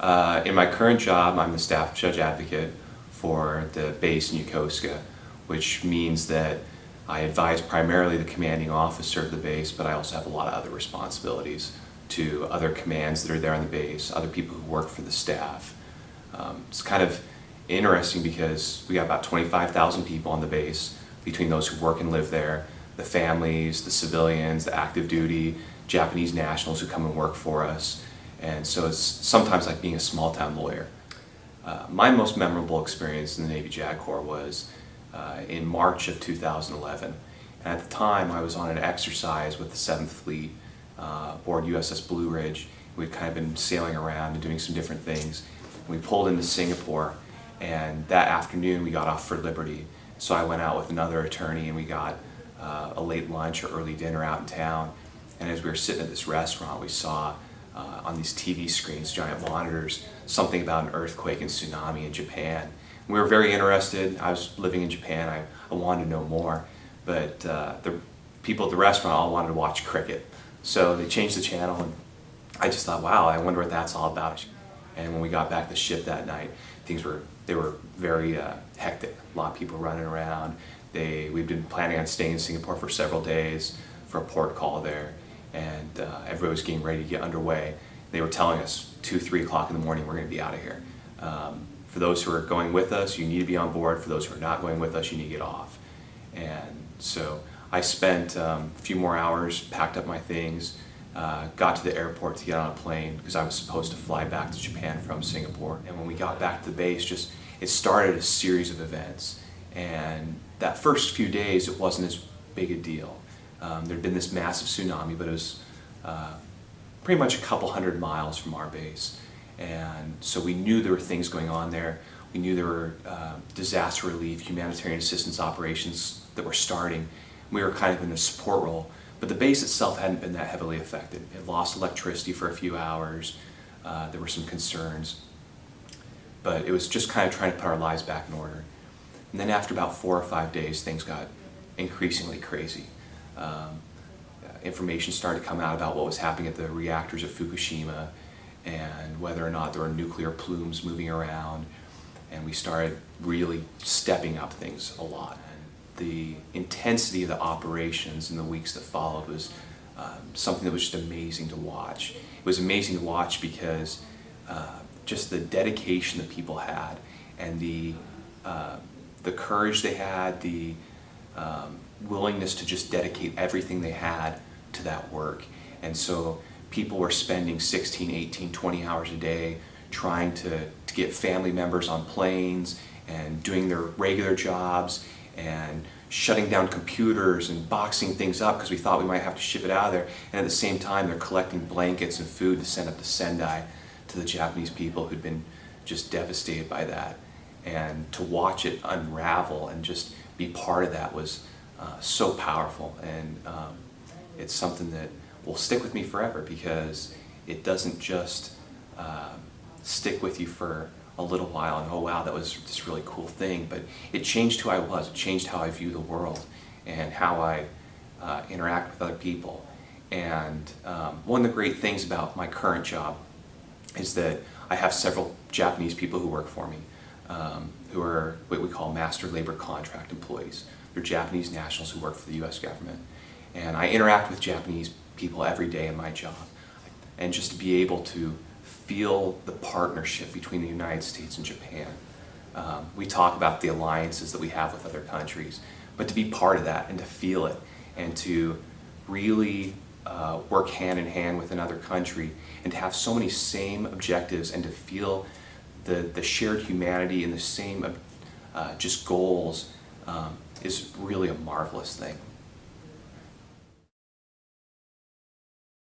In my current job, I'm the staff judge advocate for the base in Yokosuka, which means that I advise primarily the commanding officer of the base, but I also have a lot of other responsibilities to other commands that are there on the base, other people who work for the staff. It's kind of interesting because we got about 25,000 people on the base, between those who work and live there, the families, the civilians, the active duty, Japanese nationals who come and work for us. And so it's sometimes like being a small town lawyer. My most memorable experience in the Navy JAG Corps was in March of 2011. And at the time I was on an exercise with the 7th Fleet aboard USS Blue Ridge. We'd kind of been sailing around and doing some different things. We pulled into Singapore, and that afternoon we got off for Liberty. So I went out with another attorney and we got a late lunch or early dinner out in town. And as we were sitting at this restaurant, we saw on these TV screens, giant monitors, something about an earthquake and tsunami in Japan. We were very interested. I was living in Japan. I wanted to know more. But the people at the restaurant all wanted to watch cricket. So they changed the channel, and I just thought, wow, I wonder what that's all about. And when we got back to the ship that night, they were very hectic. A lot of people running around. We'd been planning on staying in Singapore for several days for a port call there, and everybody was getting ready to get underway. They were telling us 2, 3 o'clock in the morning, we're going to be out of here. For those who are going with us, you need to be on board. For those who are not going with us, you need to get off. And so I spent a few more hours, packed up my things, got to the airport to get on a plane because I was supposed to fly back to Japan from Singapore. And when we got back to the base, it started a series of events. And that first few days, it wasn't as big a deal. There'd been this massive tsunami, but it was pretty much a couple hundred miles from our base. And so we knew there were things going on there. We knew there were disaster relief, humanitarian assistance operations that were starting. We were kind of in a support role, but the base itself hadn't been that heavily affected. It lost electricity for a few hours. There were some concerns, but it was just kind of trying to put our lives back in order. And then after about 4 or 5 days, things got increasingly crazy. Information started to come out about what was happening at the reactors at Fukushima and whether or not there were nuclear plumes moving around. And we started really stepping up things a lot. And the intensity of the operations in the weeks that followed was something that was just amazing to watch. It was amazing to watch because just the dedication that people had and the courage they had, the willingness to just dedicate everything they had to that work. And so people were spending 16, 18, 20 hours a day trying to get family members on planes and doing their regular jobs and shutting down computers and boxing things up because we thought we might have to ship it out of there. And at the same time, they're collecting blankets and food to send up to Sendai to the Japanese people who'd been just devastated by that. And to watch it unravel and just be part of that was so powerful. And it's something that will stick with me forever because it doesn't just stick with you for a little while and, oh wow, that was this really cool thing, but it changed who I was. It changed how I view the world and how I interact with other people. And one of the great things about my current job is that I have several Japanese people who work for me, who are what we call master labor contract employees. They're Japanese nationals who work for the US government. And I interact with Japanese people every day in my job. And just to be able to feel the partnership between the United States and Japan. We talk about the alliances that we have with other countries, but to be part of that and to feel it and to really work hand in hand with another country and to have so many same objectives and to feel the shared humanity and the same just goals is really a marvelous thing.